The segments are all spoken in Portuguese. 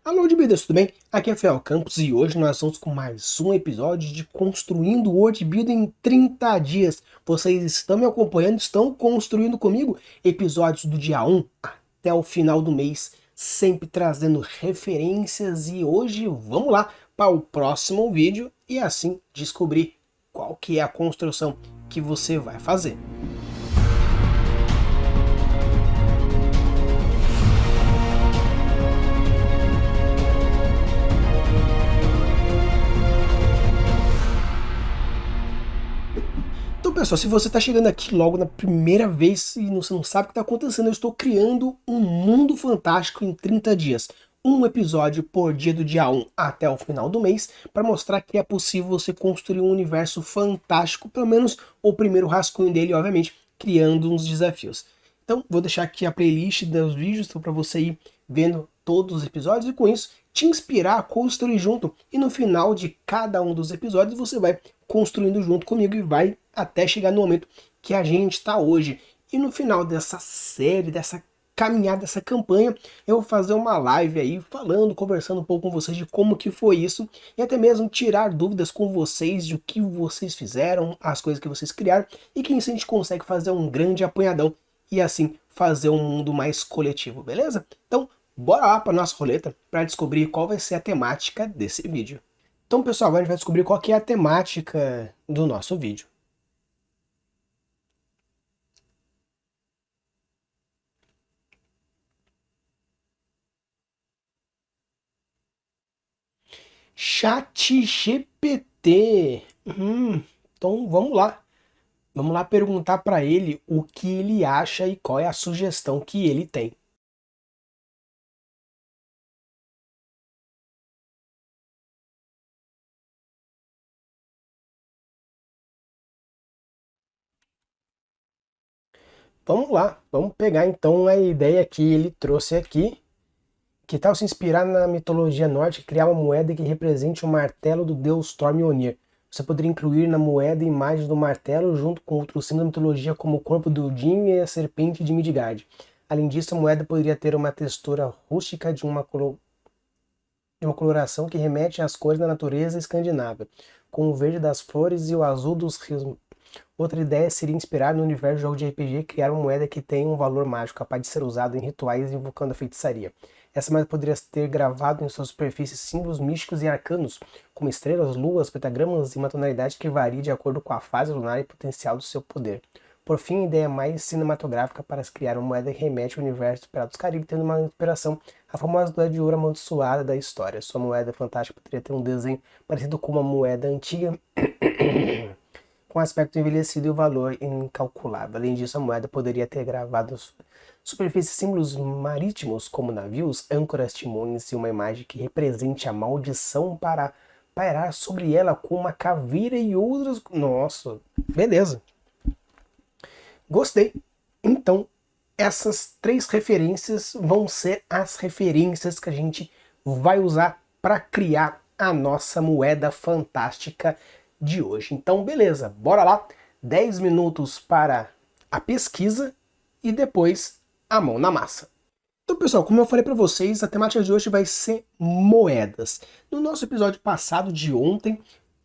Alô, de tudo bem? Aqui é Rafael Campos e hoje nós estamos com mais um episódio de Construindo World Building em 30 dias. Vocês estão me acompanhando, estão construindo comigo episódios do dia 1 até o final do mês, sempre trazendo referências e hoje vamos lá para o próximo vídeo e assim descobrir qual que é a construção que você vai fazer. Então, pessoal, se você está chegando aqui logo na primeira vez e você não sabe o que está acontecendo, eu estou criando um mundo fantástico em 30 dias. Um episódio por dia do dia 1 até o final do mês, para mostrar que é possível você construir um universo fantástico, pelo menos o primeiro rascunho dele, obviamente, criando uns desafios. Então, vou deixar aqui a playlist dos vídeos para você ir vendo todos os episódios e com isso te inspirar a construir junto. E no final de cada um dos episódios você vai construindo junto comigo e vai até chegar no momento que a gente está hoje. E no final dessa série, dessa caminhada, dessa campanha, eu vou fazer uma live aí falando, conversando um pouco com vocês de como que foi isso e até mesmo tirar dúvidas com vocês de o que vocês fizeram, as coisas que vocês criaram e quem a gente consegue fazer um grande apanhadão e assim fazer um mundo mais coletivo, beleza? Então, bora lá para nossa roleta para descobrir qual vai ser a temática desse vídeo. Então, pessoal, agora a gente vai descobrir qual que é a temática do nosso vídeo. ChatGPT. Então, vamos lá. Vamos lá perguntar para ele o que ele acha e qual é a sugestão que ele tem. Vamos lá, vamos pegar então a ideia que ele trouxe aqui. Que tal se inspirar na mitologia nórdica e criar uma moeda que represente o martelo do deus Thor Mjolnir? Você poderia incluir na moeda imagens do martelo junto com outros símbolos da mitologia como o corpo do Odin e a serpente de Midgard. Além disso, a moeda poderia ter uma textura rústica de uma coloração que remete às cores da natureza escandinava, com o verde das flores e o azul dos rios. Outra ideia seria inspirar no universo de jogo de RPG criar uma moeda que tenha um valor mágico capaz de ser usado em rituais invocando a feitiçaria. Essa moeda poderia ter gravado em sua superfície símbolos místicos e arcanos, como estrelas, luas, pentagramas e uma tonalidade que varia de acordo com a fase lunar e potencial do seu poder. Por fim, a ideia mais cinematográfica para se criar uma moeda que remete ao universo do Piratas do Caribe, tendo uma inspiração a famosa moeda de ouro amaldiçoada da história. Sua moeda fantástica poderia ter um desenho parecido com uma moeda antiga, com aspecto envelhecido e o valor incalculável. Além disso, a moeda poderia ter gravado superfícies símbolos marítimos, como navios, âncoras, timões e uma imagem que represente a maldição para pairar sobre ela com uma caveira e outras... Nossa, beleza. Gostei. Então, essas 3 referências vão ser as referências que a gente vai usar para criar a nossa moeda fantástica de hoje. Então, beleza, bora lá. 10 minutos para a pesquisa e depois a mão na massa. Então, pessoal, como eu falei para vocês, a temática de hoje vai ser moedas. No nosso episódio passado de ontem,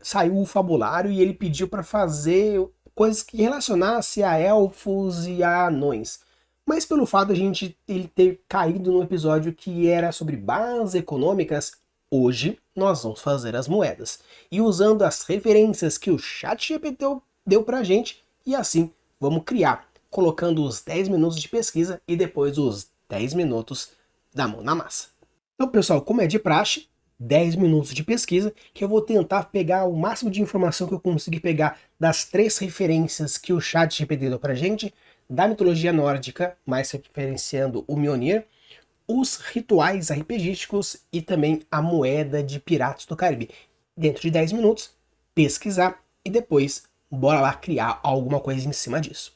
saiu o Fabulário e ele pediu para fazer coisas que relacionassem a elfos e a anões. Mas pelo fato de ele ter caído no episódio que era sobre bases econômicas, hoje nós vamos fazer as moedas. E usando as referências que o ChatGPT deu pra gente, e assim vamos criar, colocando os 10 minutos de pesquisa e depois os 10 minutos da mão na massa. Então, pessoal, como é de praxe, 10 minutos de pesquisa, que eu vou tentar pegar o máximo de informação que eu conseguir pegar das 3 referências que o ChatGPT deu pra gente, da mitologia nórdica, mais referenciando o Mjolnir, os rituais RPGísticos e também a moeda de Piratas do Caribe. Dentro de 10 minutos, pesquisar e depois bora lá criar alguma coisa em cima disso.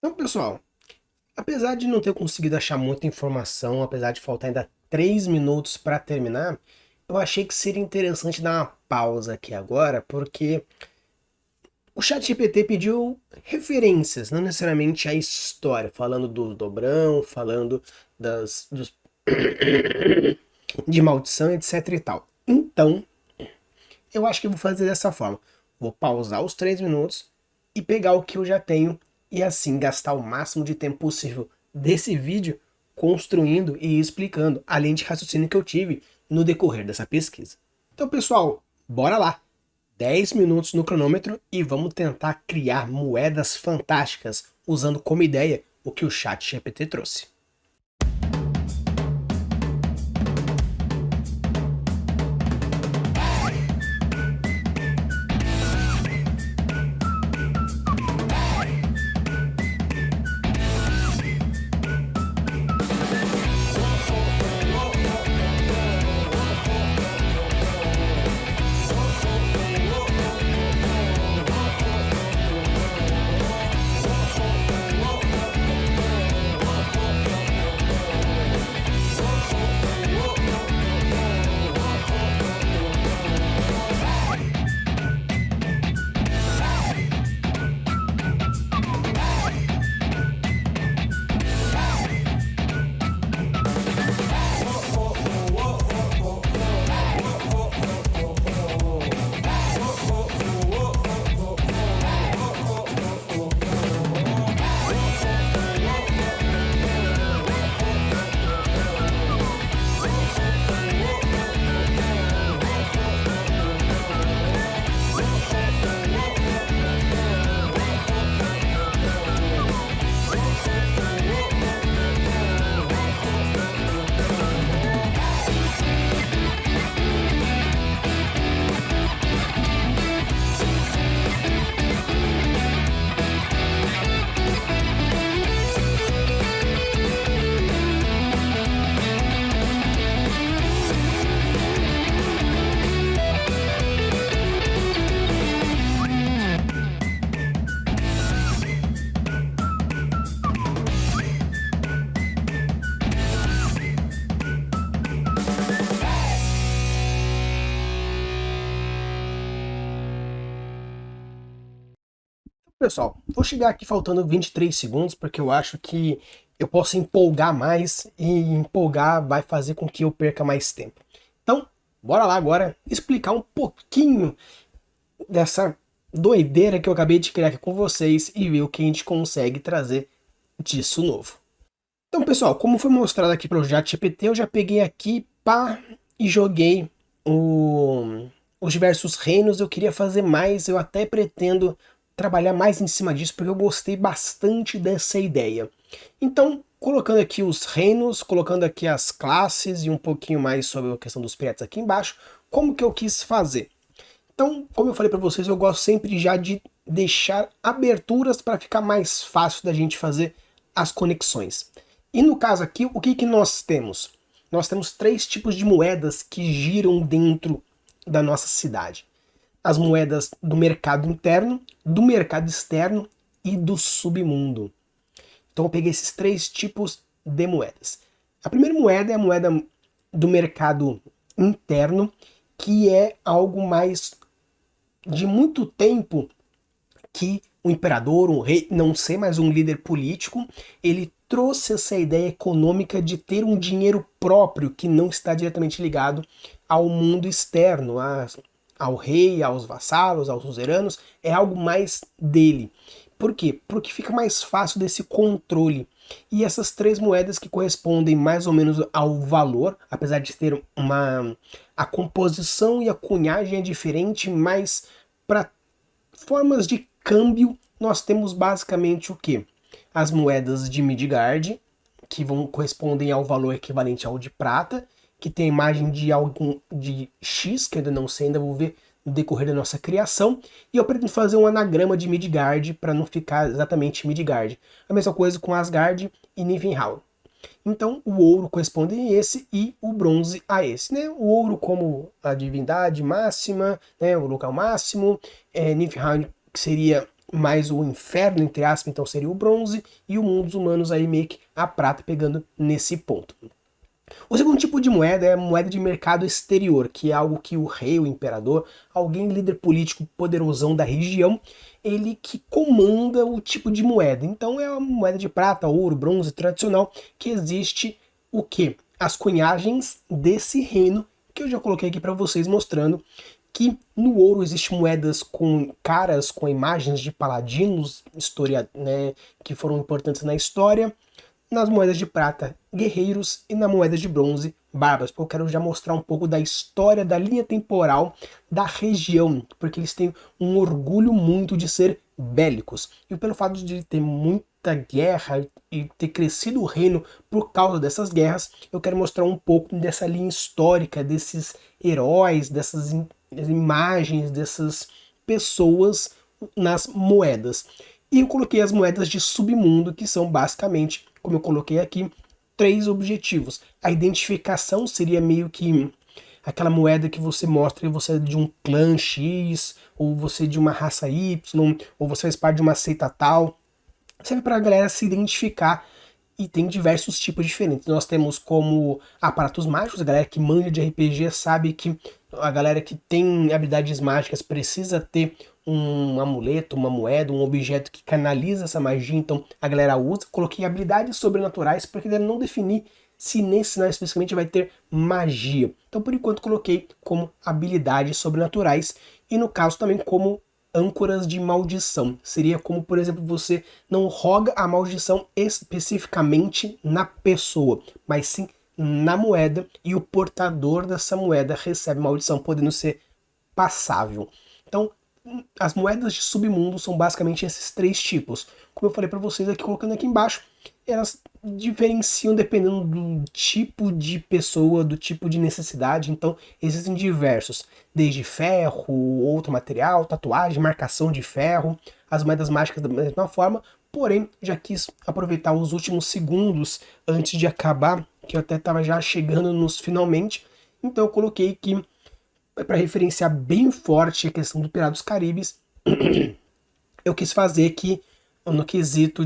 Então, pessoal, apesar de não ter conseguido achar muita informação, apesar de faltar ainda 3 minutos para terminar, eu achei que seria interessante dar uma pausa aqui agora, porque o ChatGPT pediu referências, não necessariamente a história, falando do Dobrão, falando dos de maldição, etc e tal. Então, eu acho que eu vou fazer dessa forma. Vou pausar os 3 minutos e pegar o que eu já tenho e assim gastar o máximo de tempo possível desse vídeo construindo e explicando, além de raciocínio que eu tive no decorrer dessa pesquisa. Então, pessoal, bora lá! 10 minutos no cronômetro e vamos tentar criar moedas fantásticas usando como ideia o que o ChatGPT trouxe. Pessoal, vou chegar aqui faltando 23 segundos porque eu acho que eu posso empolgar mais e empolgar vai fazer com que eu perca mais tempo. Então, bora lá agora explicar um pouquinho dessa doideira que eu acabei de criar aqui com vocês e ver o que a gente consegue trazer disso novo. Então, pessoal, como foi mostrado aqui pelo ChatGPT, eu já peguei aqui pá, e joguei os diversos reinos. Eu queria fazer mais, eu até pretendo trabalhar mais em cima disso, porque eu gostei bastante dessa ideia. Então, colocando aqui os reinos, colocando aqui as classes e um pouquinho mais sobre a questão dos piratas aqui embaixo, como que eu quis fazer? Então, como eu falei para vocês, eu gosto sempre já de deixar aberturas para ficar mais fácil da gente fazer as conexões. E no caso aqui, o que que nós temos? Nós temos 3 tipos de moedas que giram dentro da nossa cidade. As moedas do mercado interno, do mercado externo e do submundo. Então eu peguei esses 3 tipos de moedas. A primeira moeda é a moeda do mercado interno, que é algo mais de muito tempo que o imperador, o rei, não sei, mas um líder político, ele trouxe essa ideia econômica de ter um dinheiro próprio que não está diretamente ligado ao mundo externo, ao rei, aos vassalos, aos suzeranos, é algo mais dele. Por quê? Porque fica mais fácil desse controle. E essas 3 moedas que correspondem mais ou menos ao valor, apesar de ter a composição e a cunhagem é diferente, mas para formas de câmbio nós temos basicamente o que? As moedas de Midgard, que correspondem ao valor equivalente ao de prata, que tem a imagem de algum de X, que eu ainda não sei, ainda vou ver no decorrer da nossa criação, e eu pretendo fazer um anagrama de Midgard para não ficar exatamente Midgard. A mesma coisa com Asgard e Niflheim. Então o ouro corresponde a esse e o bronze a esse, né? O ouro como a divindade máxima, né? O local máximo, Niflheim que seria mais o inferno, entre aspas, então seria o bronze, e o mundo dos humanos aí meio que a prata pegando nesse ponto. O segundo tipo de moeda é a moeda de mercado exterior, que é algo que o rei, o imperador, alguém líder político poderosão da região, ele que comanda o tipo de moeda. Então é uma moeda de prata, ouro, bronze tradicional, que existe o quê? As cunhagens desse reino, que eu já coloquei aqui para vocês mostrando que no ouro existem moedas com caras, com imagens de paladinos, né, que foram importantes na história. Nas moedas de prata, guerreiros, e na moeda de bronze, bárbaros. Eu quero já mostrar um pouco da história, da linha temporal da região, porque eles têm um orgulho muito de ser bélicos. E pelo fato de ter muita guerra e ter crescido o reino por causa dessas guerras, eu quero mostrar um pouco dessa linha histórica, desses heróis, dessas imagens, dessas pessoas nas moedas. E eu coloquei as moedas de submundo, que são basicamente, como eu coloquei aqui, 3 objetivos. A identificação seria meio que aquela moeda que você mostra que você é de um clã X, ou você é de uma raça Y, ou você faz parte de uma seita tal. Serve para a galera se identificar, e tem diversos tipos diferentes. Nós temos como aparatos mágicos, a galera que manja de RPG sabe que a galera que tem habilidades mágicas precisa ter um amuleto, uma moeda, um objeto que canaliza essa magia, então a galera usa. Coloquei habilidades sobrenaturais porque deve não definir se nesse cenário especificamente vai ter magia. Então por enquanto coloquei como habilidades sobrenaturais, e no caso também como âncoras de maldição. Seria como, por exemplo, você não roga a maldição especificamente na pessoa, mas sim na moeda, e o portador dessa moeda recebe maldição, podendo ser passável. Então, as moedas de submundo são basicamente esses 3 tipos. Como eu falei para vocês aqui, colocando aqui embaixo, elas diferenciam dependendo do tipo de pessoa, do tipo de necessidade. Então existem diversos, desde ferro, outro material, tatuagem, marcação de ferro, as moedas mágicas da mesma forma. Porém, já quis aproveitar os últimos segundos antes de acabar, que eu até estava já chegando nos finalmente. Então eu coloquei que, para referenciar bem forte a questão do Piratas dos Caribes, eu quis fazer que, no quesito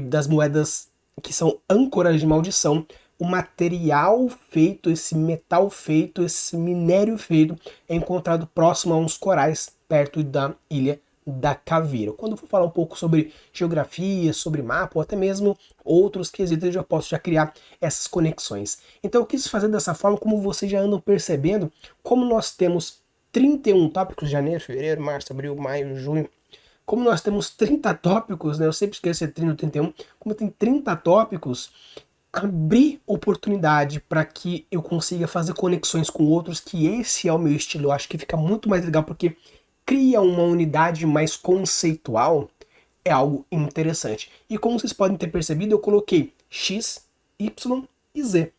das moedas que são âncoras de maldição, o material feito, esse metal feito, esse minério feito, é encontrado próximo a uns corais perto da Ilha da Caveira. Quando eu for falar um pouco sobre geografia, sobre mapa, ou até mesmo outros quesitos, eu já posso criar essas conexões. Então eu quis fazer dessa forma, como vocês já andam percebendo, como nós temos 31 tópicos, janeiro, fevereiro, março, abril, maio, junho. Como nós temos 30 tópicos, né, eu sempre esqueço se é 30 ou 31, como tem 30 tópicos, abrir oportunidade para que eu consiga fazer conexões com outros, que esse é o meu estilo. Eu acho que fica muito mais legal, porque cria uma unidade mais conceitual, é algo interessante. E como vocês podem ter percebido, eu coloquei X, Y e Z.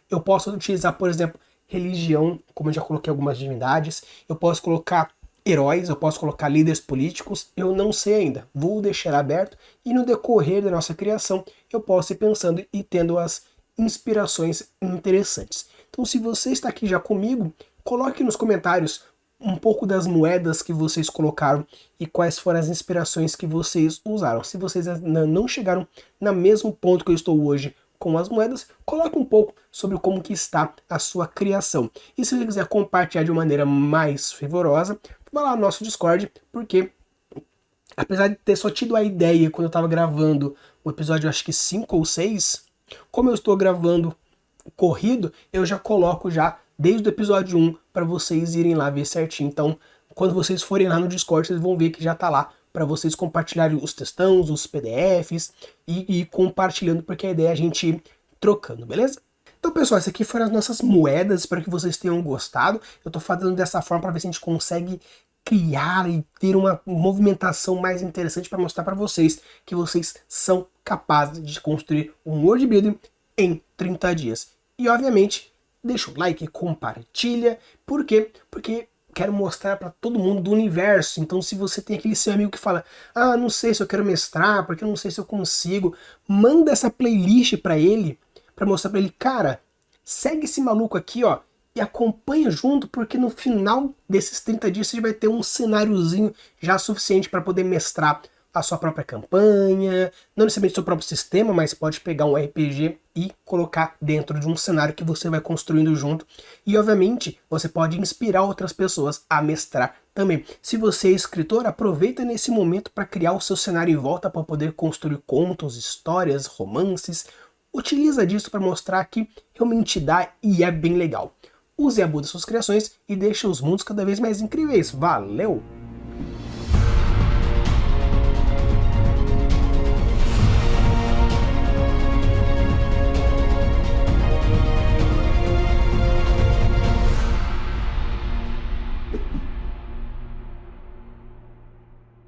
Eu posso utilizar, por exemplo, religião, como eu já coloquei algumas divindades, eu posso colocar heróis, eu posso colocar líderes políticos, eu não sei ainda, vou deixar aberto, e no decorrer da nossa criação eu posso ir pensando e tendo as inspirações interessantes. Então se você está aqui já comigo, coloque nos comentários um pouco das moedas que vocês colocaram e quais foram as inspirações que vocês usaram. Se vocês não chegaram no mesmo ponto que eu estou hoje com as moedas, coloque um pouco sobre como que está a sua criação. E se você quiser compartilhar de maneira mais fervorosa, vai lá no nosso Discord, porque apesar de ter só tido a ideia quando eu estava gravando o episódio, acho que 5 ou 6, como eu estou gravando corrido, eu já coloco já desde o episódio 1 para vocês irem lá ver certinho. Então, quando vocês forem lá no Discord, vocês vão ver que já está lá para vocês compartilharem os textões, os PDFs e compartilhando, porque a ideia é a gente ir trocando, beleza? Então, pessoal, essas aqui foram as nossas moedas, espero que vocês tenham gostado. Eu estou fazendo dessa forma para ver se a gente consegue criar e ter uma movimentação mais interessante para mostrar para vocês que vocês são capazes de construir um world building em 30 dias. E, obviamente, deixa o like, compartilha. Por quê? Porque quero mostrar para todo mundo do universo. Então, se você tem aquele seu amigo que fala, ah, não sei se eu quero mestrar, porque eu não sei se eu consigo, manda essa playlist para ele, para mostrar para ele, cara, segue esse maluco aqui, ó, e acompanha junto, porque no final desses 30 dias você vai ter um cenáriozinho já suficiente para poder mestrar a sua própria campanha, não necessariamente seu próprio sistema, mas pode pegar um RPG e colocar dentro de um cenário que você vai construindo junto. E obviamente você pode inspirar outras pessoas a mestrar também. Se você é escritor, aproveita nesse momento para criar o seu cenário em volta para poder construir contos, histórias, romances. Utiliza disso para mostrar que realmente dá e é bem legal. Use e abude suas criações e deixe os mundos cada vez mais incríveis. Valeu!